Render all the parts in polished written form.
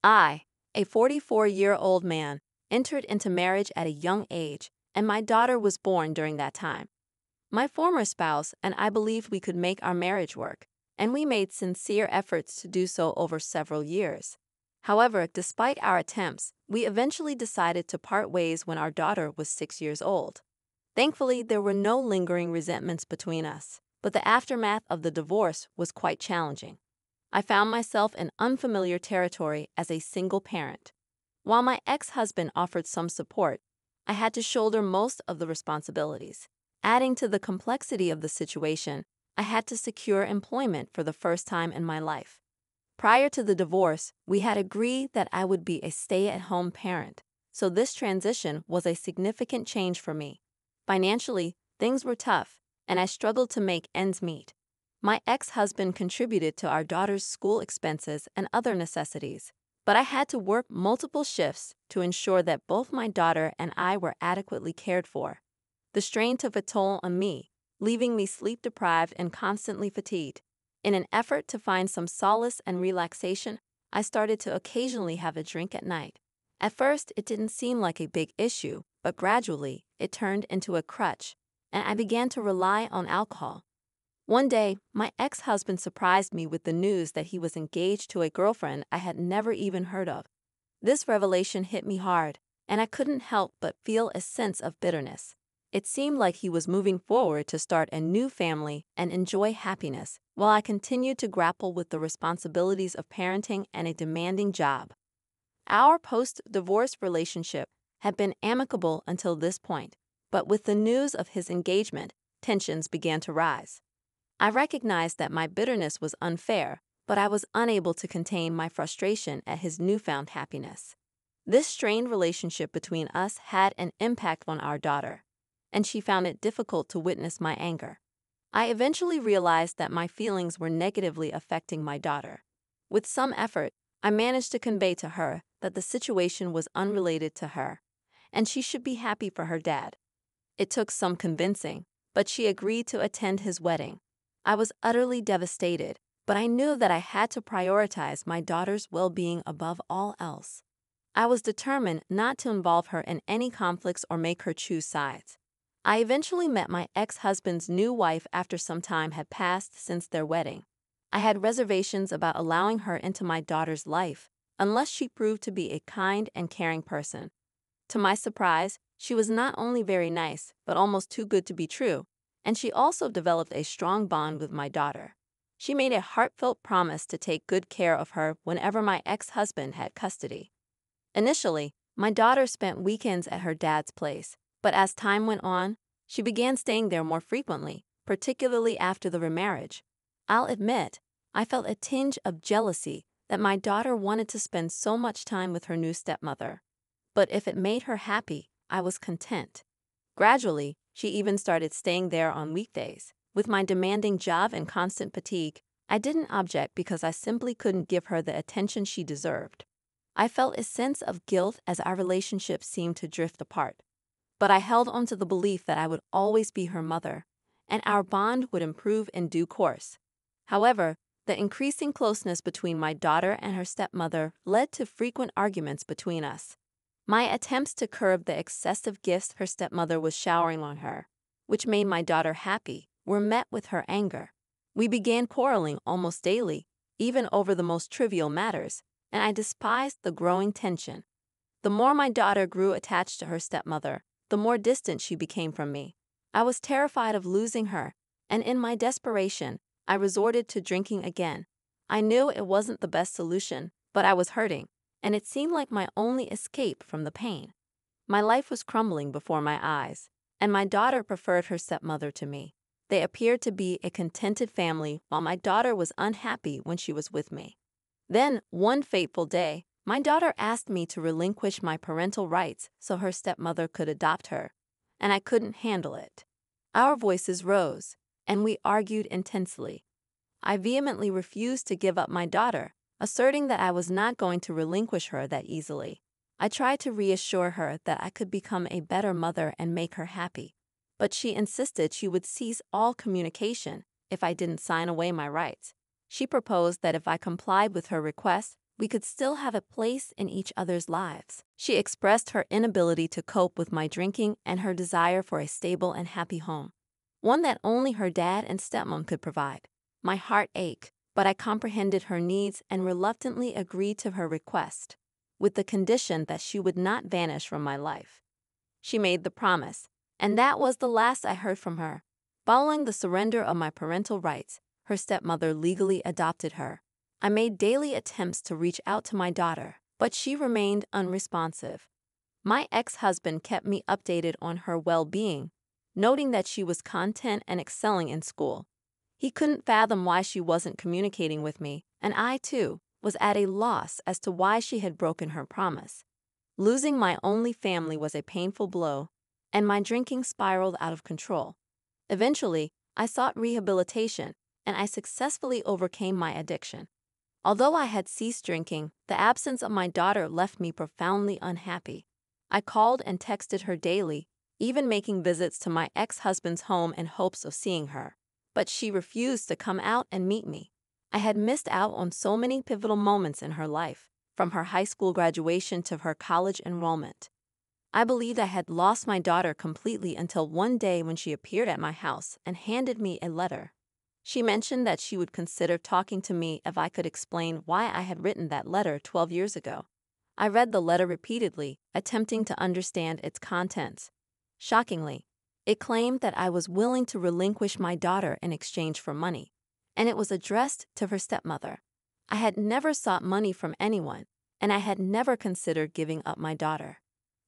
I, a 44-year-old man, entered into marriage at a young age, and my daughter was born during that time. My former spouse and I believed we could make our marriage work, and we made sincere efforts to do so over several years. However, despite our attempts, we eventually decided to part ways when our daughter was 6 years old. Thankfully, there were no lingering resentments between us, but the aftermath of the divorce was quite challenging. I found myself in unfamiliar territory as a single parent. While my ex-husband offered some support, I had to shoulder most of the responsibilities. Adding to the complexity of the situation, I had to secure employment for the first time in my life. Prior to the divorce, we had agreed that I would be a stay-at-home parent, so this transition was a significant change for me. Financially, things were tough, and I struggled to make ends meet. My ex-husband contributed to our daughter's school expenses and other necessities, but I had to work multiple shifts to ensure that both my daughter and I were adequately cared for. The strain took a toll on me, leaving me sleep-deprived and constantly fatigued. In an effort to find some solace and relaxation, I started to occasionally have a drink at night. At first, it didn't seem like a big issue, but gradually, it turned into a crutch, and I began to rely on alcohol. One day, my ex-husband surprised me with the news that he was engaged to a girlfriend I had never even heard of. This revelation hit me hard, and I couldn't help but feel a sense of bitterness. It seemed like he was moving forward to start a new family and enjoy happiness, while I continued to grapple with the responsibilities of parenting and a demanding job. Our post-divorce relationship had been amicable until this point, but with the news of his engagement, tensions began to rise. I recognized that my bitterness was unfair, but I was unable to contain my frustration at his newfound happiness. This strained relationship between us had an impact on our daughter, and she found it difficult to witness my anger. I eventually realized that my feelings were negatively affecting my daughter. With some effort, I managed to convey to her that the situation was unrelated to her, and she should be happy for her dad. It took some convincing, but she agreed to attend his wedding. I was utterly devastated, but I knew that I had to prioritize my daughter's well-being above all else. I was determined not to involve her in any conflicts or make her choose sides. I eventually met my ex-husband's new wife after some time had passed since their wedding. I had reservations about allowing her into my daughter's life, unless she proved to be a kind and caring person. To my surprise, she was not only very nice, but almost too good to be true, and she also developed a strong bond with my daughter. She made a heartfelt promise to take good care of her whenever my ex-husband had custody. Initially, my daughter spent weekends at her dad's place, but as time went on, she began staying there more frequently, particularly after the remarriage. I'll admit, I felt a tinge of jealousy that my daughter wanted to spend so much time with her new stepmother. But if it made her happy, I was content. Gradually, she even started staying there on weekdays. With my demanding job and constant fatigue, I didn't object because I simply couldn't give her the attention she deserved. I felt a sense of guilt as our relationship seemed to drift apart. But I held on to the belief that I would always be her mother, and our bond would improve in due course. However, the increasing closeness between my daughter and her stepmother led to frequent arguments between us. My attempts to curb the excessive gifts her stepmother was showering on her, which made my daughter happy, were met with her anger. We began quarreling almost daily, even over the most trivial matters, and I despised the growing tension. The more my daughter grew attached to her stepmother, the more distant she became from me. I was terrified of losing her, and in my desperation, I resorted to drinking again. I knew it wasn't the best solution, but I was hurting, and it seemed like my only escape from the pain. My life was crumbling before my eyes, and my daughter preferred her stepmother to me. They appeared to be a contented family while my daughter was unhappy when she was with me. Then, one fateful day, my daughter asked me to relinquish my parental rights so her stepmother could adopt her, and I couldn't handle it. Our voices rose, and we argued intensely. I vehemently refused to give up my daughter, asserting that I was not going to relinquish her that easily. I tried to reassure her that I could become a better mother and make her happy, but she insisted she would cease all communication if I didn't sign away my rights. She proposed that if I complied with her request, we could still have a place in each other's lives. She expressed her inability to cope with my drinking and her desire for a stable and happy home, one that only her dad and stepmom could provide. My heart ached, but I comprehended her needs and reluctantly agreed to her request, with the condition that she would not vanish from my life. She made the promise, and that was the last I heard from her. Following the surrender of my parental rights, her stepmother legally adopted her. I made daily attempts to reach out to my daughter, but she remained unresponsive. My ex-husband kept me updated on her well-being, noting that she was content and excelling in school. He couldn't fathom why she wasn't communicating with me, and I, too, was at a loss as to why she had broken her promise. Losing my only family was a painful blow, and my drinking spiraled out of control. Eventually, I sought rehabilitation, and I successfully overcame my addiction. Although I had ceased drinking, the absence of my daughter left me profoundly unhappy. I called and texted her daily, even making visits to my ex-husband's home in hopes of seeing her. But she refused to come out and meet me. I had missed out on so many pivotal moments in her life, from her high school graduation to her college enrollment. I believed I had lost my daughter completely until one day when she appeared at my house and handed me a letter. She mentioned that she would consider talking to me if I could explain why I had written that letter 12 years ago. I read the letter repeatedly, attempting to understand its contents. Shockingly, it claimed that I was willing to relinquish my daughter in exchange for money, and it was addressed to her stepmother. I had never sought money from anyone, and I had never considered giving up my daughter.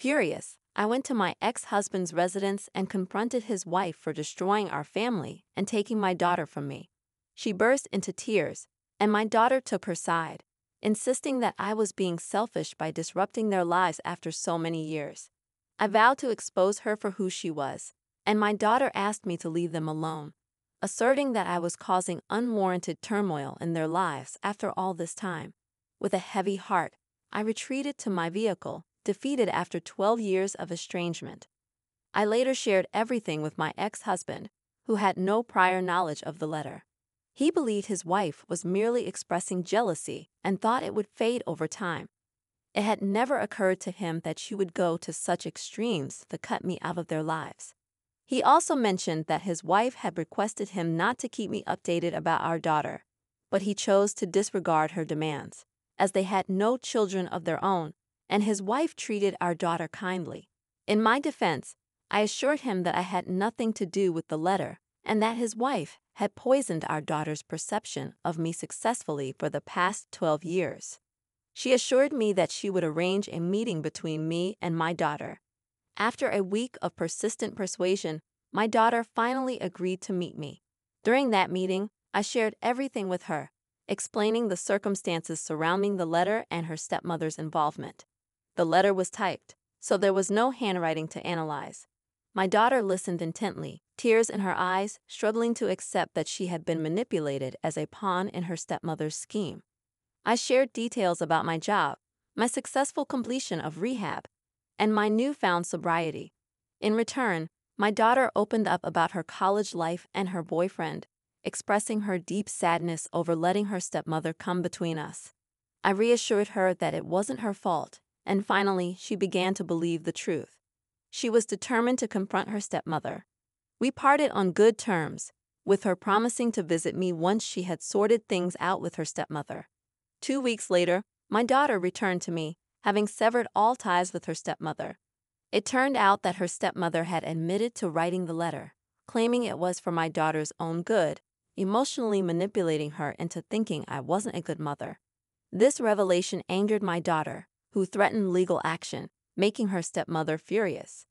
Furious, I went to my ex-husband's residence and confronted his wife for destroying our family and taking my daughter from me. She burst into tears, and my daughter took her side, insisting that I was being selfish by disrupting their lives after so many years. I vowed to expose her for who she was, and my daughter asked me to leave them alone, asserting that I was causing unwarranted turmoil in their lives after all this time. With a heavy heart, I retreated to my vehicle, defeated after 12 years of estrangement. I later shared everything with my ex-husband, who had no prior knowledge of the letter. He believed his wife was merely expressing jealousy and thought it would fade over time. It had never occurred to him that she would go to such extremes to cut me out of their lives. He also mentioned that his wife had requested him not to keep me updated about our daughter, but he chose to disregard her demands, as they had no children of their own, and his wife treated our daughter kindly. In my defense, I assured him that I had nothing to do with the letter and that his wife had poisoned our daughter's perception of me successfully for the past 12 years. She assured me that she would arrange a meeting between me and my daughter. After a week of persistent persuasion, my daughter finally agreed to meet me. During that meeting, I shared everything with her, explaining the circumstances surrounding the letter and her stepmother's involvement. The letter was typed, so there was no handwriting to analyze. My daughter listened intently, tears in her eyes, struggling to accept that she had been manipulated as a pawn in her stepmother's scheme. I shared details about my job, my successful completion of rehab, and my newfound sobriety. In return, my daughter opened up about her college life and her boyfriend, expressing her deep sadness over letting her stepmother come between us. I reassured her that it wasn't her fault, and finally she began to believe the truth. She was determined to confront her stepmother. We parted on good terms, with her promising to visit me once she had sorted things out with her stepmother. 2 weeks later, my daughter returned to me, having severed all ties with her stepmother. It turned out that her stepmother had admitted to writing the letter, claiming it was for my daughter's own good, emotionally manipulating her into thinking I wasn't a good mother. This revelation angered my daughter, who threatened legal action, making her stepmother furious.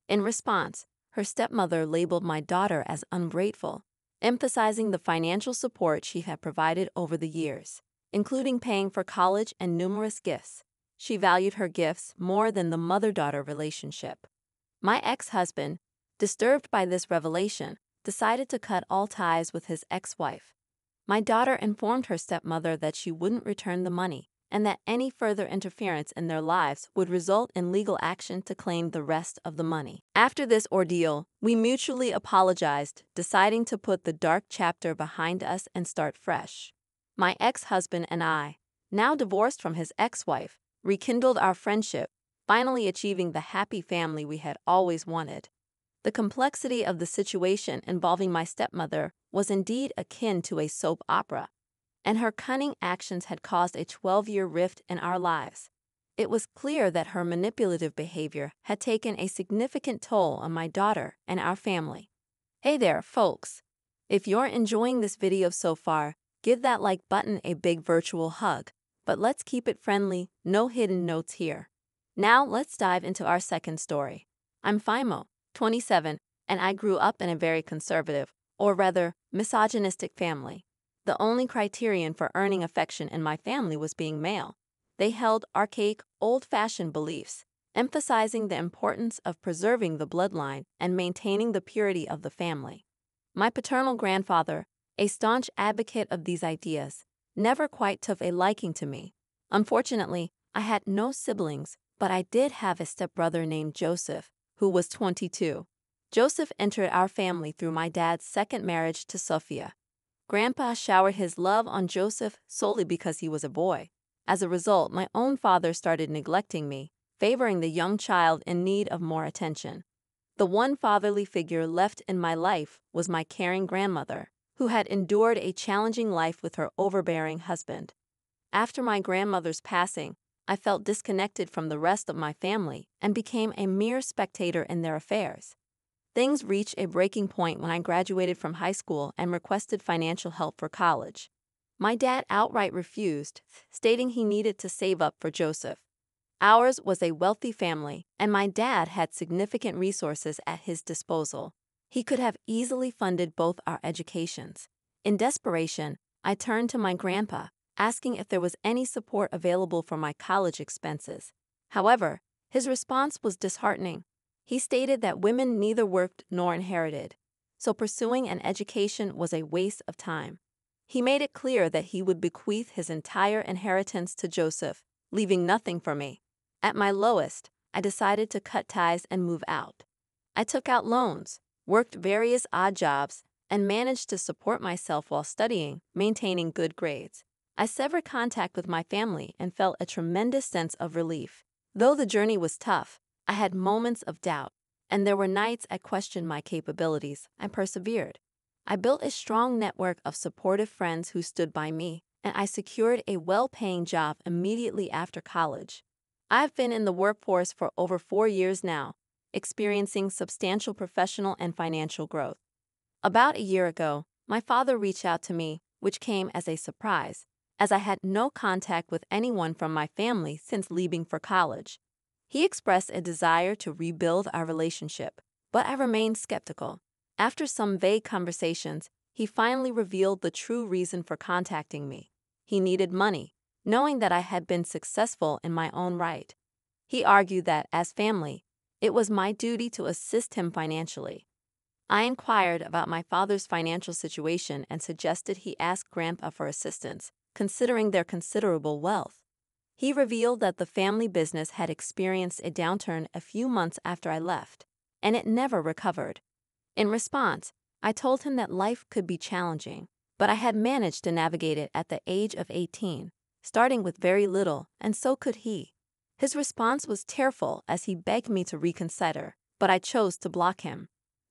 In response, her stepmother labeled my daughter as ungrateful, emphasizing the financial support she had provided over the years, including paying for college and numerous gifts. She valued her gifts more than the mother-daughter relationship. My ex-husband, disturbed by this revelation, decided to cut all ties with his ex-wife. My daughter informed her stepmother that she wouldn't return the money, and that any further interference in their lives would result in legal action to claim the rest of the money. After this ordeal, we mutually apologized, deciding to put the dark chapter behind us and start fresh. My ex-husband and I, now divorced from his ex-wife, rekindled our friendship, finally achieving the happy family we had always wanted. The complexity of the situation involving my stepmother was indeed akin to a soap opera, and her cunning actions had caused a 12-year rift in our lives. It was clear that her manipulative behavior had taken a significant toll on my daughter and our family. Hey there, folks! If you're enjoying this video so far, give that like button a big virtual hug, but let's keep it friendly, no hidden notes here. Now let's dive into our second story. I'm Fimo, 27, and I grew up in a very conservative, or rather, misogynistic family. The only criterion for earning affection in my family was being male. They held archaic, old-fashioned beliefs, emphasizing the importance of preserving the bloodline and maintaining the purity of the family. My paternal grandfather, a staunch advocate of these ideas, never quite took a liking to me. Unfortunately, I had no siblings, but I did have a stepbrother named Joseph, who was 22. Joseph entered our family through my dad's second marriage to Sophia. Grandpa showered his love on Joseph solely because he was a boy. As a result, my own father started neglecting me, favoring the young child in need of more attention. The one fatherly figure left in my life was my caring grandmother, who had endured a challenging life with her overbearing husband. After my grandmother's passing, I felt disconnected from the rest of my family and became a mere spectator in their affairs. Things reached a breaking point when I graduated from high school and requested financial help for college. My dad outright refused, stating he needed to save up for Joseph. Ours was a wealthy family, and my dad had significant resources at his disposal. He could have easily funded both our educations. In desperation, I turned to my grandpa, asking if there was any support available for my college expenses. However, his response was disheartening. He stated that women neither worked nor inherited, so pursuing an education was a waste of time. He made it clear that he would bequeath his entire inheritance to Joseph, leaving nothing for me. At my lowest, I decided to cut ties and move out. I took out loans, worked various odd jobs, and managed to support myself while studying, maintaining good grades. I severed contact with my family and felt a tremendous sense of relief. Though the journey was tough, I had moments of doubt, and there were nights I questioned my capabilities. I persevered. I built a strong network of supportive friends who stood by me, and I secured a well-paying job immediately after college. I've been in the workforce for over 4 years now, experiencing substantial professional and financial growth. About a year ago, my father reached out to me, which came as a surprise, as I had no contact with anyone from my family since leaving for college. He expressed a desire to rebuild our relationship, but I remained skeptical. After some vague conversations, he finally revealed the true reason for contacting me. He needed money, knowing that I had been successful in my own right. He argued that, as family, it was my duty to assist him financially. I inquired about my father's financial situation and suggested he ask Grandpa for assistance, considering their considerable wealth. He revealed that the family business had experienced a downturn a few months after I left, and it never recovered. In response, I told him that life could be challenging, but I had managed to navigate it at the age of 18, starting with very little, and so could he. His response was tearful as he begged me to reconsider, but I chose to block him.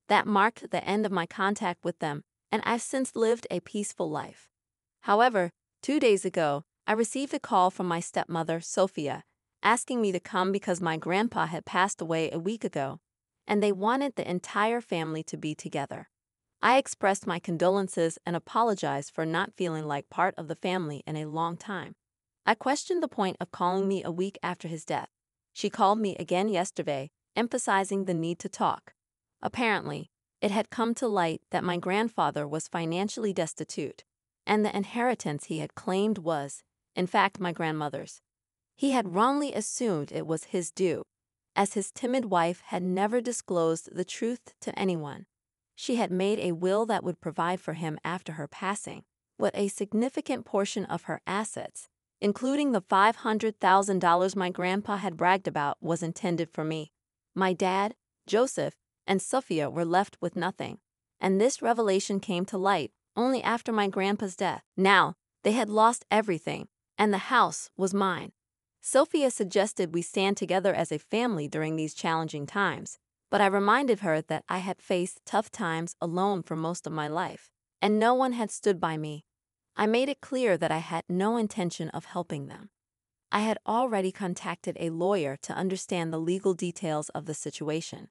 That marked the end of my contact with them, and I've since lived a peaceful life. However, 2 days ago, I received a call from my stepmother, Sophia, asking me to come because my grandpa had passed away a week ago, and they wanted the entire family to be together. I expressed my condolences and apologized for not feeling like part of the family in a long time. I questioned the point of calling me a week after his death. She called me again yesterday, emphasizing the need to talk. Apparently, it had come to light that my grandfather was financially destitute, and the inheritance he had claimed was, in fact, my grandmother's. He had wrongly assumed it was his due, as his timid wife had never disclosed the truth to anyone. She had made a will that would provide for him after her passing, with a significant portion of her assets, including the $500,000 my grandpa had bragged about, was intended for me. My dad, Joseph, and Sophia were left with nothing, and this revelation came to light only after my grandpa's death. Now, they had lost everything, and the house was mine. Sophia suggested we stand together as a family during these challenging times, but I reminded her that I had faced tough times alone for most of my life, and no one had stood by me. I made it clear that I had no intention of helping them. I had already contacted a lawyer to understand the legal details of the situation.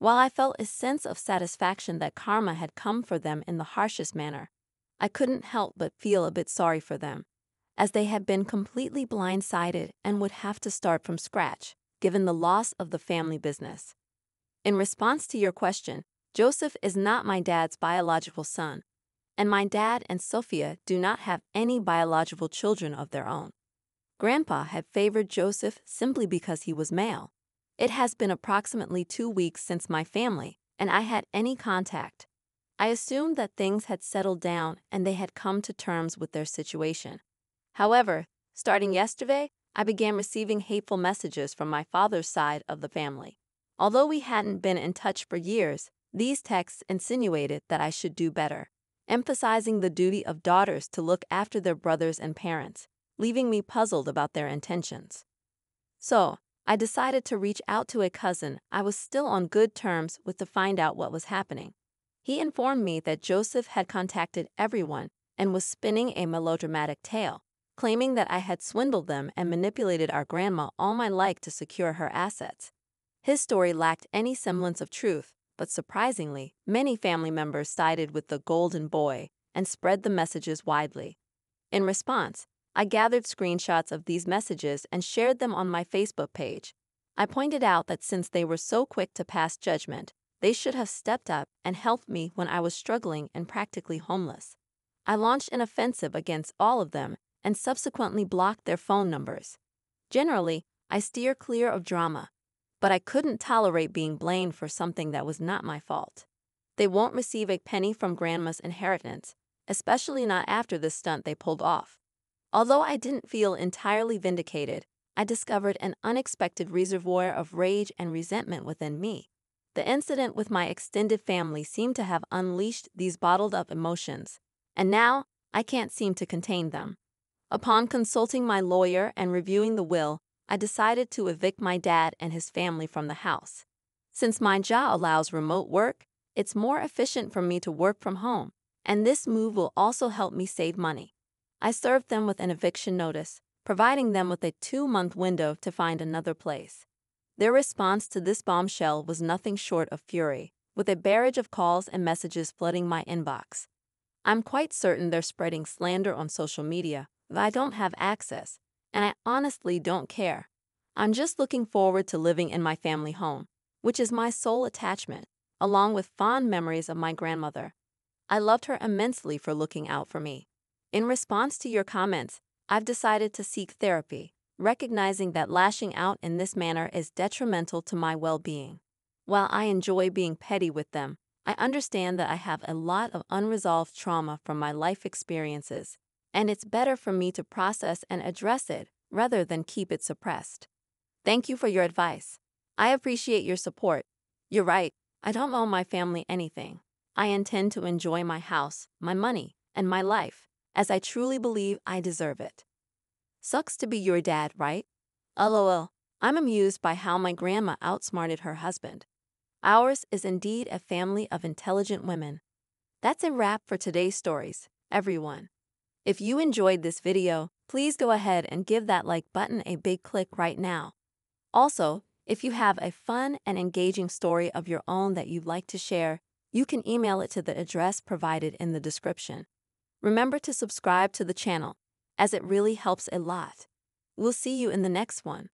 While I felt a sense of satisfaction that karma had come for them in the harshest manner, I couldn't help but feel a bit sorry for them, as they had been completely blindsided and would have to start from scratch, given the loss of the family business. In response to your question, Joseph is not my dad's biological son, and my dad and Sophia do not have any biological children of their own. Grandpa had favored Joseph simply because he was male. It has been approximately 2 weeks since my family and I had any contact. I assumed that things had settled down and they had come to terms with their situation. However, starting yesterday, I began receiving hateful messages from my father's side of the family. Although we hadn't been in touch for years, these texts insinuated that I should do better, emphasizing the duty of daughters to look after their brothers and parents, leaving me puzzled about their intentions. So, I decided to reach out to a cousin I was still on good terms with to find out what was happening. He informed me that Joseph had contacted everyone and was spinning a melodramatic tale, claiming that I had swindled them and manipulated our grandma all my life to secure her assets. His story lacked any semblance of truth, but surprisingly, many family members sided with the golden boy and spread the messages widely. In response, I gathered screenshots of these messages and shared them on my Facebook page. I pointed out that since they were so quick to pass judgment, they should have stepped up and helped me when I was struggling and practically homeless. I launched an offensive against all of them and subsequently blocked their phone numbers. Generally, I steer clear of drama, but I couldn't tolerate being blamed for something that was not my fault. They won't receive a penny from grandma's inheritance, especially not after this stunt they pulled off. Although I didn't feel entirely vindicated, I discovered an unexpected reservoir of rage and resentment within me. The incident with my extended family seemed to have unleashed these bottled-up emotions, and now I can't seem to contain them. Upon consulting my lawyer and reviewing the will, I decided to evict my dad and his family from the house. Since my job allows remote work, it's more efficient for me to work from home, and this move will also help me save money. I served them with an eviction notice, providing them with a 2-month window to find another place. Their response to this bombshell was nothing short of fury, with a barrage of calls and messages flooding my inbox. I'm quite certain they're spreading slander on social media, but I don't have access, and I honestly don't care. I'm just looking forward to living in my family home, which is my sole attachment, along with fond memories of my grandmother. I loved her immensely for looking out for me. In response to your comments, I've decided to seek therapy, recognizing that lashing out in this manner is detrimental to my well-being. While I enjoy being petty with them, I understand that I have a lot of unresolved trauma from my life experiences, and it's better for me to process and address it rather than keep it suppressed. Thank you for your advice. I appreciate your support. You're right, I don't owe my family anything. I intend to enjoy my house, my money, and my life, as I truly believe I deserve it. Sucks to be your dad, right? LOL, I'm amused by how my grandma outsmarted her husband. Ours is indeed a family of intelligent women. That's a wrap for today's stories, everyone. If you enjoyed this video, please go ahead and give that like button a big click right now. Also, if you have a fun and engaging story of your own that you'd like to share, you can email it to the address provided in the description. Remember to subscribe to the channel, as it really helps a lot. We'll see you in the next one.